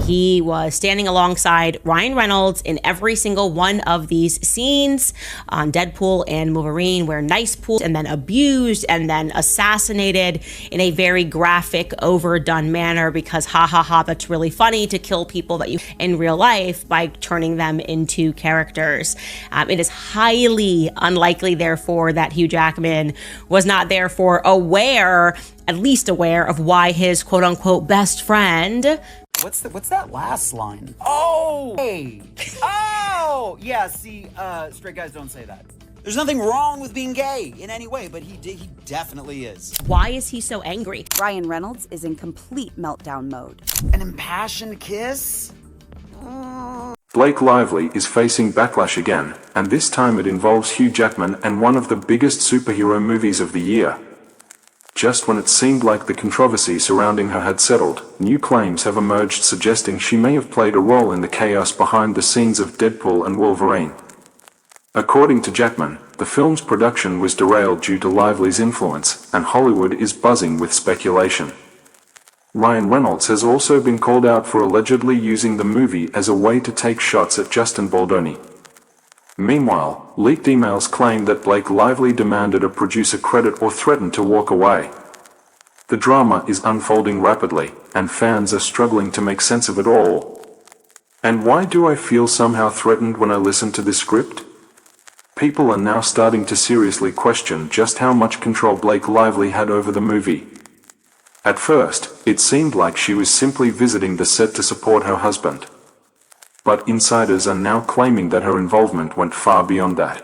he was standing alongside Ryan Reynolds in every single one of these scenes on Deadpool and Wolverine, where nice pool and then abused and then assassinated in a very graphic, overdone manner, because ha ha ha, that's really funny to kill people that you in real life by turning them into characters. It is highly unlikely, therefore, that Hugh Jackman was not therefore at least aware of why his quote-unquote best friend... What's that last line? Oh! Hey! Oh! Yeah, see, straight guys don't say that. There's nothing wrong with being gay in any way, but he definitely is. Why is he so angry? Ryan Reynolds is in complete meltdown mode. An impassioned kiss? Blake Lively is facing backlash again, and this time it involves Hugh Jackman and one of the biggest superhero movies of the year. Just when it seemed like the controversy surrounding her had settled, new claims have emerged suggesting she may have played a role in the chaos behind the scenes of Deadpool and Wolverine. According to Jackman, the film's production was derailed due to Lively's influence, and Hollywood is buzzing with speculation. Ryan Reynolds has also been called out for allegedly using the movie as a way to take shots at Justin Baldoni. Meanwhile, leaked emails claim that Blake Lively demanded a producer credit or threatened to walk away. The drama is unfolding rapidly, and fans are struggling to make sense of it all. And why do I feel somehow threatened when I listen to this script? People are now starting to seriously question just how much control Blake Lively had over the movie. At first, it seemed like she was simply visiting the set to support her husband. But insiders are now claiming that her involvement went far beyond that.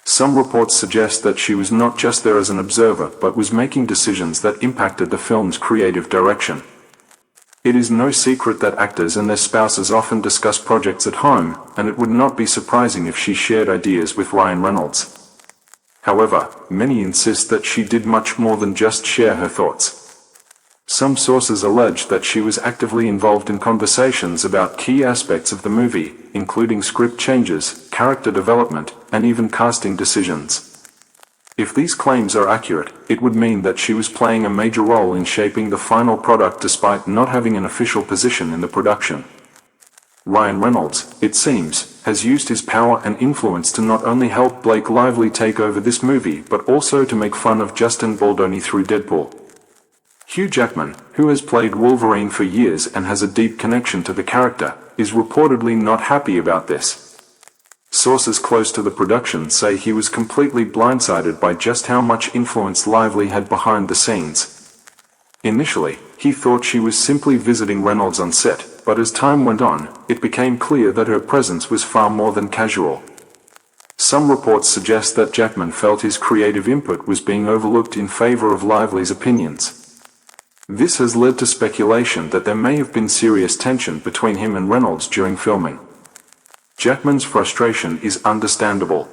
Some reports suggest that she was not just there as an observer but was making decisions that impacted the film's creative direction. It is no secret that actors and their spouses often discuss projects at home, and it would not be surprising if she shared ideas with Ryan Reynolds. However, many insist that she did much more than just share her thoughts. Some sources allege that she was actively involved in conversations about key aspects of the movie, including script changes, character development, and even casting decisions. If these claims are accurate, it would mean that she was playing a major role in shaping the final product despite not having an official position in the production. Ryan Reynolds, it seems, has used his power and influence to not only help Blake Lively take over this movie but also to make fun of Justin Baldoni through Deadpool. Hugh Jackman, who has played Wolverine for years and has a deep connection to the character, is reportedly not happy about this. Sources close to the production say he was completely blindsided by just how much influence Lively had behind the scenes. Initially, he thought she was simply visiting Reynolds on set, but as time went on, it became clear that her presence was far more than casual. Some reports suggest that Jackman felt his creative input was being overlooked in favor of Lively's opinions. This has led to speculation that there may have been serious tension between him and Reynolds during filming. Jackman's frustration is understandable.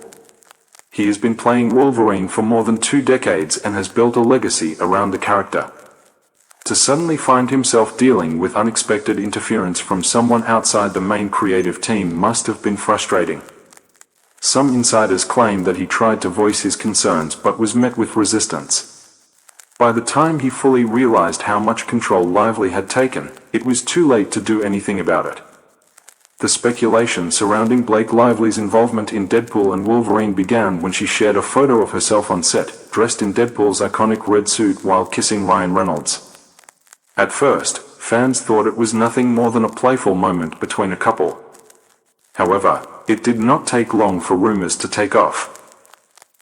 He has been playing Wolverine for more than 2 decades and has built a legacy around the character. To suddenly find himself dealing with unexpected interference from someone outside the main creative team must have been frustrating. Some insiders claim that he tried to voice his concerns but was met with resistance. By the time he fully realized how much control Lively had taken, it was too late to do anything about it. The speculation surrounding Blake Lively's involvement in Deadpool and Wolverine began when she shared a photo of herself on set, dressed in Deadpool's iconic red suit while kissing Ryan Reynolds. At first, fans thought it was nothing more than a playful moment between a couple. However, it did not take long for rumors to take off.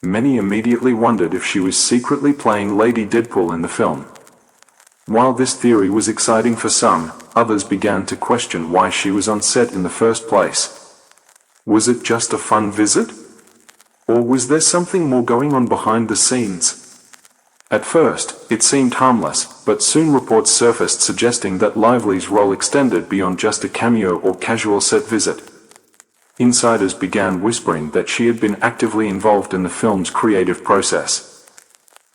Many immediately wondered if she was secretly playing Lady Deadpool in the film. While this theory was exciting for some, others began to question why she was on set in the first place. Was it just a fun visit? Or was there something more going on behind the scenes? At first, it seemed harmless, but soon reports surfaced suggesting that Lively's role extended beyond just a cameo or casual set visit. Insiders began whispering that she had been actively involved in the film's creative process.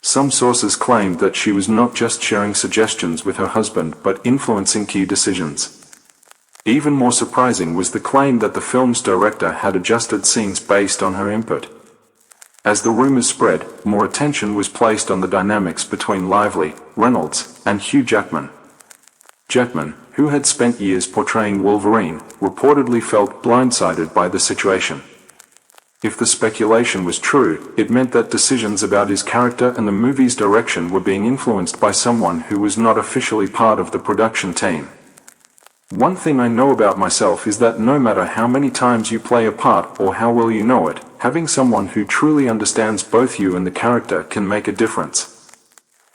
Some sources claimed that she was not just sharing suggestions with her husband but influencing key decisions. Even more surprising was the claim that the film's director had adjusted scenes based on her input. As the rumors spread, more attention was placed on the dynamics between Lively, Reynolds, and Hugh Jackman. Jackman, who had spent years portraying Wolverine, reportedly felt blindsided by the situation. If the speculation was true, it meant that decisions about his character and the movie's direction were being influenced by someone who was not officially part of the production team. One thing I know about myself is that no matter how many times you play a part or how well you know it, having someone who truly understands both you and the character can make a difference.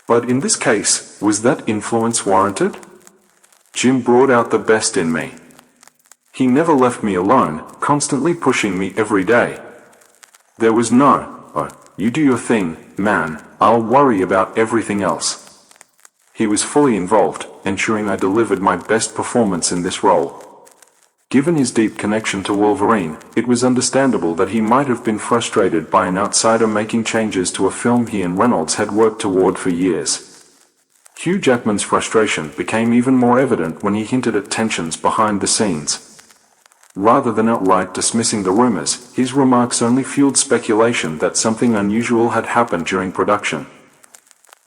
But in this case, was that influence warranted? Jim brought out the best in me. He never left me alone, constantly pushing me every day. There was no, "Oh, you do your thing, man, I'll worry about everything else." He was fully involved, ensuring I delivered my best performance in this role. Given his deep connection to Wolverine, it was understandable that he might have been frustrated by an outsider making changes to a film he and Reynolds had worked toward for years. Hugh Jackman's frustration became even more evident when he hinted at tensions behind the scenes. Rather than outright dismissing the rumors, his remarks only fueled speculation that something unusual had happened during production.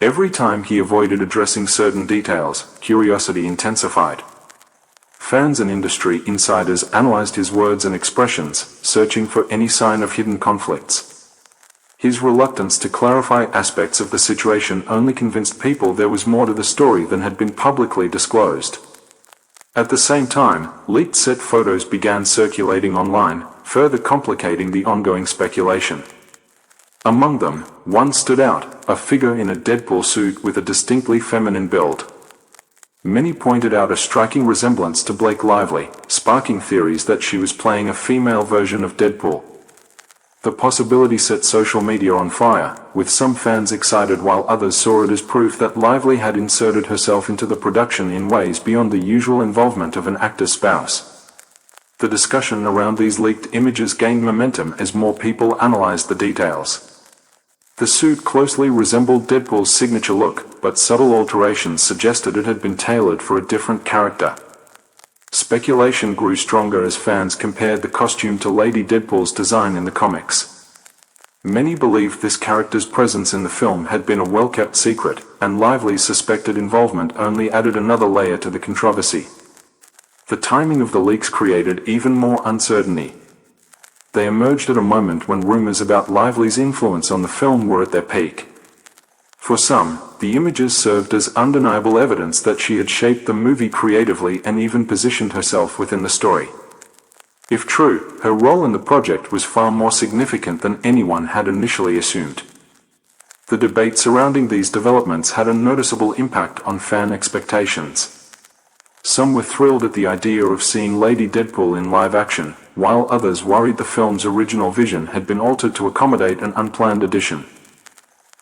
Every time he avoided addressing certain details, curiosity intensified. Fans and industry insiders analyzed his words and expressions, searching for any sign of hidden conflicts. His reluctance to clarify aspects of the situation only convinced people there was more to the story than had been publicly disclosed. At the same time, leaked set photos began circulating online, further complicating the ongoing speculation. Among them, one stood out, a figure in a Deadpool suit with a distinctly feminine build. Many pointed out a striking resemblance to Blake Lively, sparking theories that she was playing a female version of Deadpool. The possibility set social media on fire, with some fans excited while others saw it as proof that Lively had inserted herself into the production in ways beyond the usual involvement of an actor's spouse. The discussion around these leaked images gained momentum as more people analyzed the details. The suit closely resembled Deadpool's signature look, but subtle alterations suggested it had been tailored for a different character. Speculation grew stronger as fans compared the costume to Lady Deadpool's design in the comics. Many believed this character's presence in the film had been a well-kept secret, and Lively's suspected involvement only added another layer to the controversy. The timing of the leaks created even more uncertainty. They emerged at a moment when rumors about Lively's influence on the film were at their peak. For some, the images served as undeniable evidence that she had shaped the movie creatively and even positioned herself within the story. If true, her role in the project was far more significant than anyone had initially assumed. The debate surrounding these developments had a noticeable impact on fan expectations. Some were thrilled at the idea of seeing Lady Deadpool in live action, while others worried the film's original vision had been altered to accommodate an unplanned addition.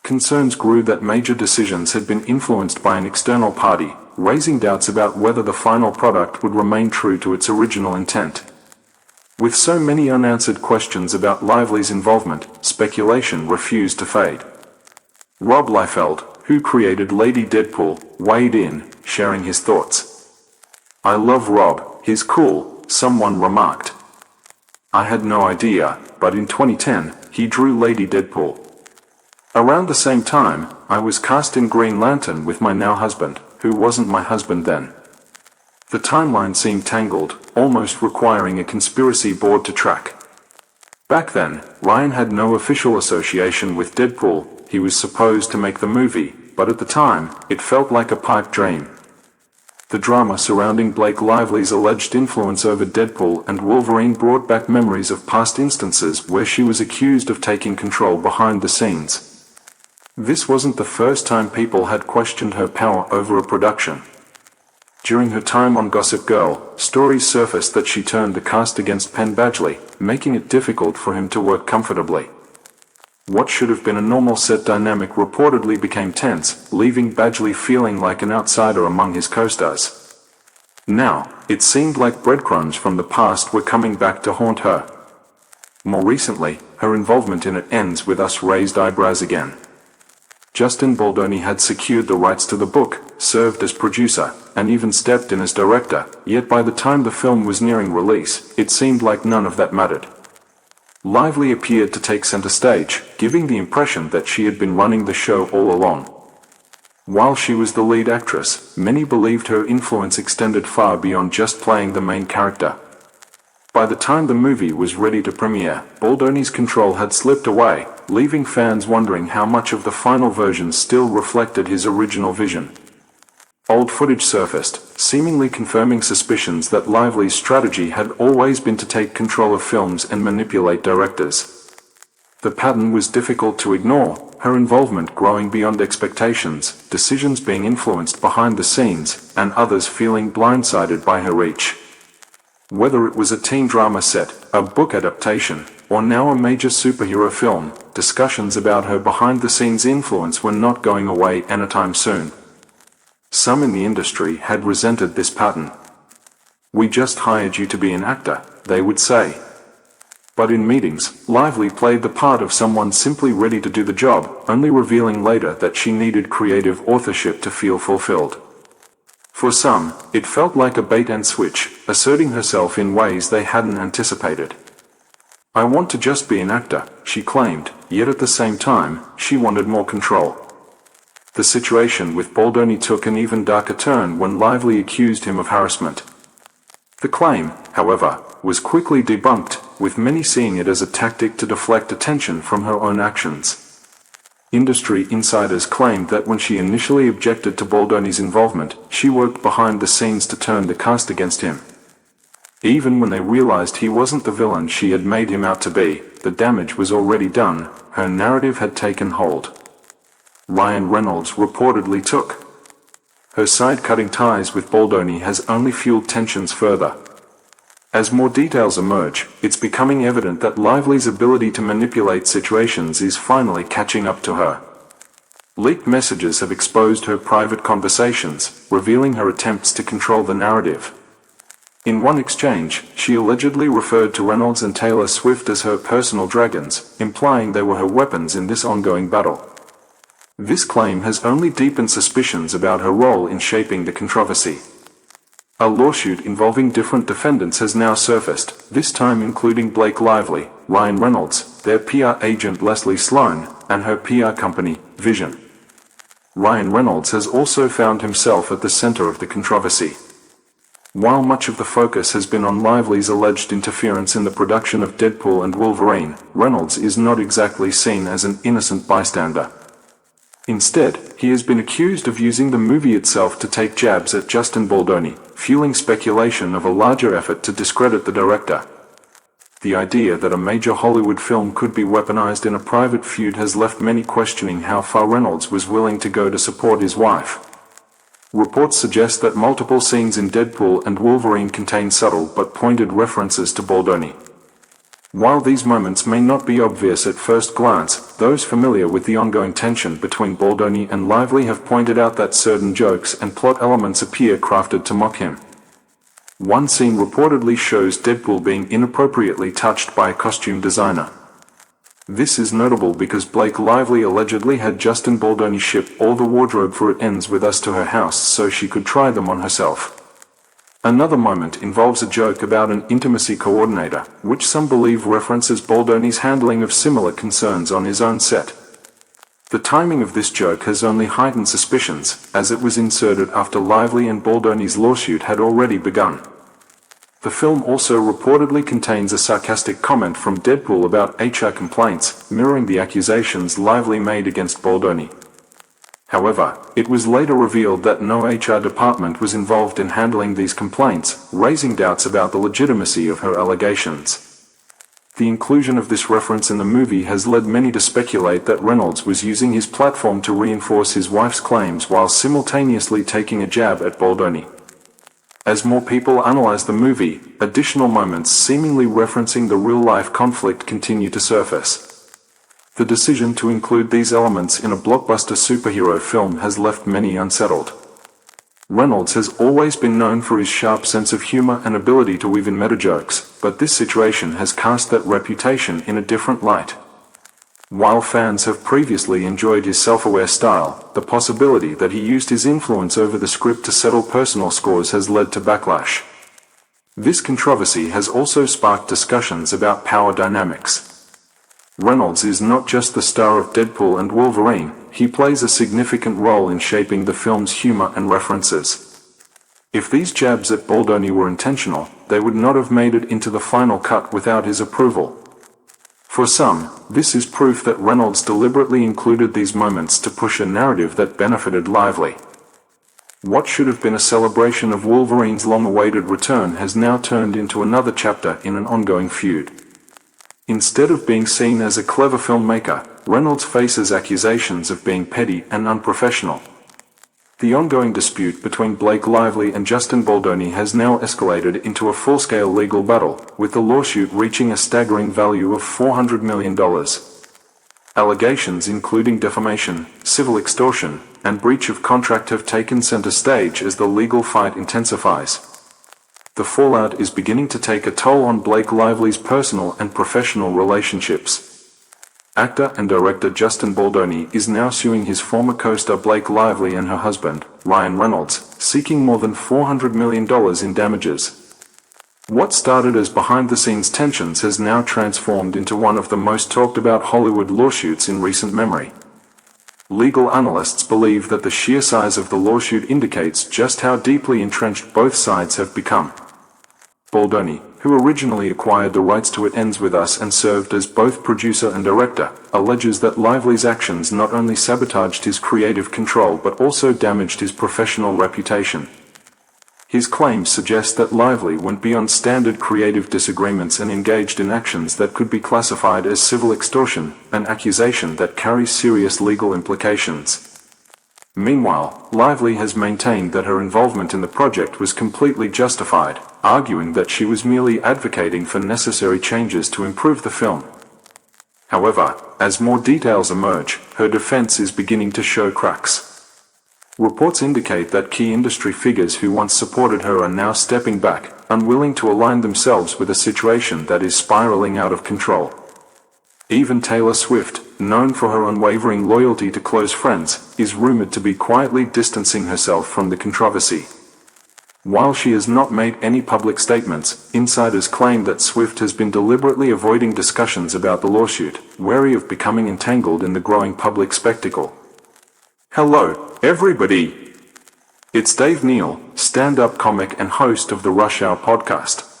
Concerns grew that major decisions had been influenced by an external party, raising doubts about whether the final product would remain true to its original intent. With so many unanswered questions about Lively's involvement, speculation refused to fade. Rob Liefeld, who created Lady Deadpool, weighed in, sharing his thoughts. "I love Rob, he's cool," someone remarked. "I had no idea, but in 2010, he drew Lady Deadpool. Around the same time, I was cast in Green Lantern with my now husband, who wasn't my husband then." The timeline seemed tangled, almost requiring a conspiracy board to track. Back then, Ryan had no official association with Deadpool. He was supposed to make the movie, but at the time, it felt like a pipe dream. The drama surrounding Blake Lively's alleged influence over Deadpool and Wolverine brought back memories of past instances where she was accused of taking control behind the scenes. This wasn't the first time people had questioned her power over a production. During her time on Gossip Girl, stories surfaced that she turned the cast against Penn Badgley, making it difficult for him to work comfortably. What should have been a normal set dynamic reportedly became tense, leaving Badgley feeling like an outsider among his co-stars. Now, it seemed like breadcrumbs from the past were coming back to haunt her. More recently, her involvement in It Ends With Us raised eyebrows again. Justin Baldoni had secured the rights to the book, served as producer, and even stepped in as director, yet by the time the film was nearing release, it seemed like none of that mattered. Lively appeared to take center stage, giving the impression that she had been running the show all along. While she was the lead actress, many believed her influence extended far beyond just playing the main character. By the time the movie was ready to premiere, Baldoni's control had slipped away, leaving fans wondering how much of the final version still reflected his original vision. Old footage surfaced, seemingly confirming suspicions that Lively's strategy had always been to take control of films and manipulate directors. The pattern was difficult to ignore, her involvement growing beyond expectations, decisions being influenced behind the scenes, and others feeling blindsided by her reach. Whether it was a teen drama set, a book adaptation, or now a major superhero film, discussions about her behind-the-scenes influence were not going away anytime soon. Some in the industry had resented this pattern. "We just hired you to be an actor," they would say. But in meetings, Lively played the part of someone simply ready to do the job, only revealing later that she needed creative authorship to feel fulfilled. For some, it felt like a bait-and-switch, asserting herself in ways they hadn't anticipated. "I want to just be an actor," she claimed, yet at the same time, she wanted more control. The situation with Baldoni took an even darker turn when Lively accused him of harassment. The claim, however, was quickly debunked, with many seeing it as a tactic to deflect attention from her own actions. Industry insiders claimed that when she initially objected to Baldoni's involvement, she worked behind the scenes to turn the cast against him. Even when they realized he wasn't the villain she had made him out to be, the damage was already done, her narrative had taken hold. Ryan Reynolds reportedly took. Her side-cutting ties with Baldoni has only fueled tensions further. As more details emerge, it's becoming evident that Lively's ability to manipulate situations is finally catching up to her. Leaked messages have exposed her private conversations, revealing her attempts to control the narrative. In one exchange, she allegedly referred to Reynolds and Taylor Swift as her personal dragons, implying they were her weapons in this ongoing battle. This claim has only deepened suspicions about her role in shaping the controversy. A lawsuit involving different defendants has now surfaced, this time including Blake Lively, Ryan Reynolds, their PR agent Leslie Sloan, and her PR company, Vision. Ryan Reynolds has also found himself at the center of the controversy. While much of the focus has been on Lively's alleged interference in the production of Deadpool and Wolverine, Reynolds is not exactly seen as an innocent bystander. Instead, he has been accused of using the movie itself to take jabs at Justin Baldoni, fueling speculation of a larger effort to discredit the director. The idea that a major Hollywood film could be weaponized in a private feud has left many questioning how far Reynolds was willing to go to support his wife. Reports suggest that multiple scenes in Deadpool and Wolverine contain subtle but pointed references to Baldoni. While these moments may not be obvious at first glance, those familiar with the ongoing tension between Baldoni and Lively have pointed out that certain jokes and plot elements appear crafted to mock him. One scene reportedly shows Deadpool being inappropriately touched by a costume designer. This is notable because Blake Lively allegedly had Justin Baldoni ship all the wardrobe for It Ends With Us to her house so she could try them on herself. Another moment involves a joke about an intimacy coordinator, which some believe references Baldoni's handling of similar concerns on his own set. The timing of this joke has only heightened suspicions, as it was inserted after Lively and Baldoni's lawsuit had already begun. The film also reportedly contains a sarcastic comment from Deadpool about HR complaints, mirroring the accusations Lively made against Baldoni. However, it was later revealed that no HR department was involved in handling these complaints, raising doubts about the legitimacy of her allegations. The inclusion of this reference in the movie has led many to speculate that Reynolds was using his platform to reinforce his wife's claims while simultaneously taking a jab at Baldoni. As more people analyze the movie, additional moments seemingly referencing the real-life conflict continue to surface. The decision to include these elements in a blockbuster superhero film has left many unsettled. Reynolds has always been known for his sharp sense of humor and ability to weave in meta-jokes, but this situation has cast that reputation in a different light. While fans have previously enjoyed his self-aware style, the possibility that he used his influence over the script to settle personal scores has led to backlash. This controversy has also sparked discussions about power dynamics. Reynolds is not just the star of Deadpool and Wolverine, he plays a significant role in shaping the film's humor and references. If these jabs at Baldoni were intentional, they would not have made it into the final cut without his approval. For some, this is proof that Reynolds deliberately included these moments to push a narrative that benefited Lively. What should have been a celebration of Wolverine's long-awaited return has now turned into another chapter in an ongoing feud. Instead of being seen as a clever filmmaker, Reynolds faces accusations of being petty and unprofessional. The ongoing dispute between Blake Lively and Justin Baldoni has now escalated into a full-scale legal battle, with the lawsuit reaching a staggering value of $400 million. Allegations including defamation, civil extortion, and breach of contract have taken center stage as the legal fight intensifies. The fallout is beginning to take a toll on Blake Lively's personal and professional relationships. Actor and director Justin Baldoni is now suing his former co-star Blake Lively and her husband, Ryan Reynolds, seeking more than $400 million in damages. What started as behind-the-scenes tensions has now transformed into one of the most talked-about Hollywood lawsuits in recent memory. Legal analysts believe that the sheer size of the lawsuit indicates just how deeply entrenched both sides have become. Baldoni, who originally acquired the rights to It Ends With Us and served as both producer and director, alleges that Lively's actions not only sabotaged his creative control but also damaged his professional reputation. His claims suggest that Lively went beyond standard creative disagreements and engaged in actions that could be classified as civil extortion, an accusation that carries serious legal implications. Meanwhile, Lively has maintained that her involvement in the project was completely justified, arguing that she was merely advocating for necessary changes to improve the film. However, as more details emerge, her defense is beginning to show cracks. Reports indicate that key industry figures who once supported her are now stepping back, unwilling to align themselves with a situation that is spiraling out of control. Even Taylor Swift, known for her unwavering loyalty to close friends, is rumored to be quietly distancing herself from the controversy. While she has not made any public statements, insiders claim that Swift has been deliberately avoiding discussions about the lawsuit, wary of becoming entangled in the growing public spectacle. Hello, everybody! It's Dave Neal, stand-up comic and host of the Rush Hour podcast.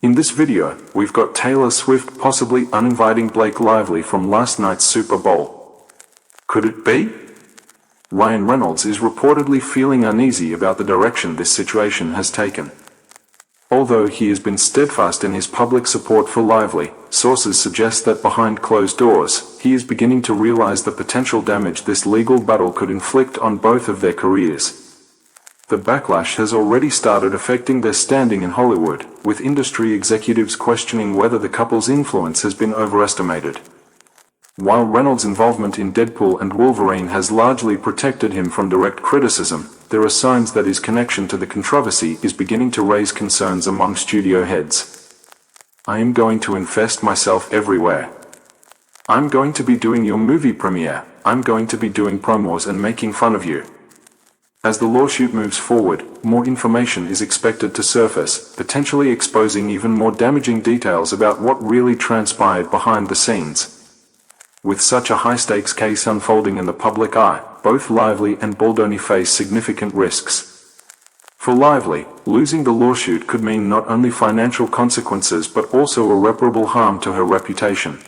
In this video, we've got Taylor Swift possibly uninviting Blake Lively from last night's Super Bowl. Could it be? Ryan Reynolds is reportedly feeling uneasy about the direction this situation has taken. Although he has been steadfast in his public support for Lively, sources suggest that behind closed doors, he is beginning to realize the potential damage this legal battle could inflict on both of their careers. The backlash has already started affecting their standing in Hollywood, with industry executives questioning whether the couple's influence has been overestimated. While Reynolds' involvement in Deadpool and Wolverine has largely protected him from direct criticism, there are signs that his connection to the controversy is beginning to raise concerns among studio heads. I am going to infest myself everywhere. I'm going to be doing your movie premiere. I'm going to be doing promos and making fun of you. As the lawsuit moves forward, more information is expected to surface, potentially exposing even more damaging details about what really transpired behind the scenes. With such a high-stakes case unfolding in the public eye, both Lively and Baldoni face significant risks. For Lively, losing the lawsuit could mean not only financial consequences but also irreparable harm to her reputation.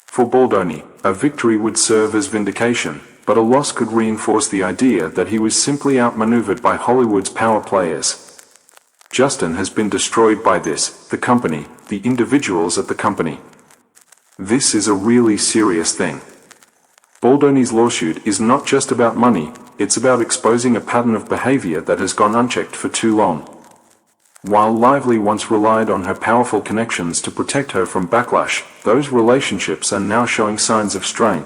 For Baldoni, a victory would serve as vindication, but a loss could reinforce the idea that he was simply outmaneuvered by Hollywood's power players. Justin has been destroyed by this, the company, the individuals at the company. This is a really serious thing. Baldoni's lawsuit is not just about money, it's about exposing a pattern of behavior that has gone unchecked for too long. While Lively once relied on her powerful connections to protect her from backlash, those relationships are now showing signs of strain.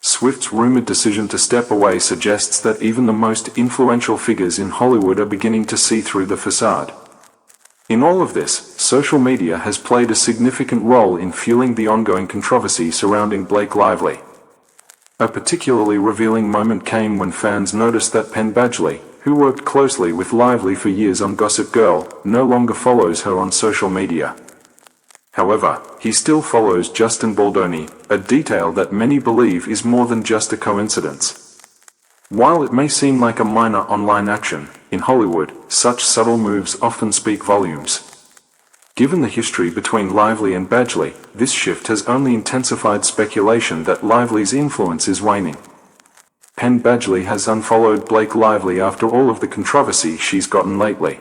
Swift's rumored decision to step away suggests that even the most influential figures in Hollywood are beginning to see through the facade. In all of this, social media has played a significant role in fueling the ongoing controversy surrounding Blake Lively. A particularly revealing moment came when fans noticed that Penn Badgley, who worked closely with Lively for years on Gossip Girl, no longer follows her on social media. However, he still follows Justin Baldoni, a detail that many believe is more than just a coincidence. While it may seem like a minor online action, in Hollywood, such subtle moves often speak volumes. Given the history between Lively and Badgley, this shift has only intensified speculation that Lively's influence is waning. Penn Badgley has unfollowed Blake Lively after all of the controversy she's gotten lately.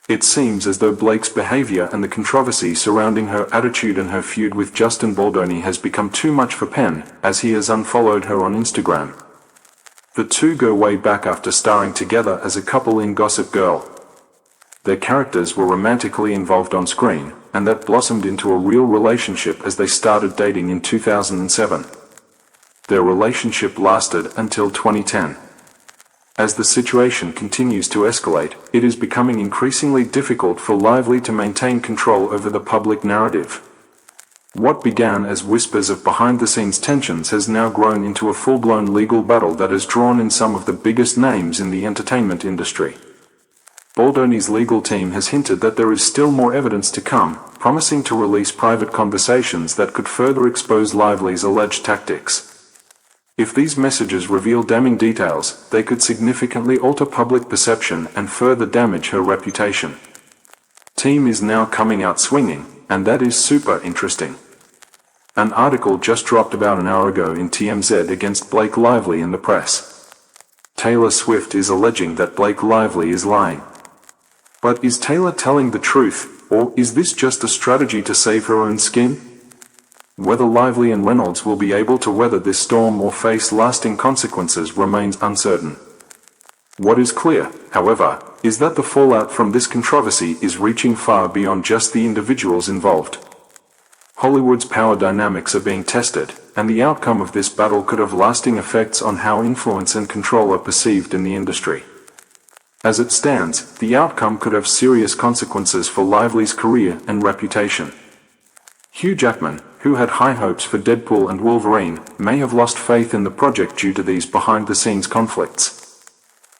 It seems as though Blake's behavior and the controversy surrounding her attitude and her feud with Justin Baldoni has become too much for Penn, as he has unfollowed her on Instagram. The two go way back after starring together as a couple in Gossip Girl. Their characters were romantically involved on screen, and that blossomed into a real relationship as they started dating in 2007. Their relationship lasted until 2010. As the situation continues to escalate, it is becoming increasingly difficult for Lively to maintain control over the public narrative. What began as whispers of behind-the-scenes tensions has now grown into a full-blown legal battle that has drawn in some of the biggest names in the entertainment industry. Baldoni's legal team has hinted that there is still more evidence to come, promising to release private conversations that could further expose Lively's alleged tactics. If these messages reveal damning details, they could significantly alter public perception and further damage her reputation. Team is now coming out swinging, and that is super interesting. An article just dropped about an hour ago in TMZ against Blake Lively in the press. Taylor Swift is alleging that Blake Lively is lying. But is Taylor telling the truth, or is this just a strategy to save her own skin? Whether Lively and Reynolds will be able to weather this storm or face lasting consequences remains uncertain. What is clear, however, is that the fallout from this controversy is reaching far beyond just the individuals involved. Hollywood's power dynamics are being tested, and the outcome of this battle could have lasting effects on how influence and control are perceived in the industry. As it stands, the outcome could have serious consequences for Lively's career and reputation. Hugh Jackman, who had high hopes for Deadpool and Wolverine, may have lost faith in the project due to these behind-the-scenes conflicts.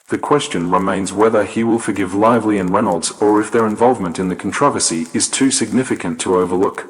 The question remains whether he will forgive Lively and Reynolds or if their involvement in the controversy is too significant to overlook.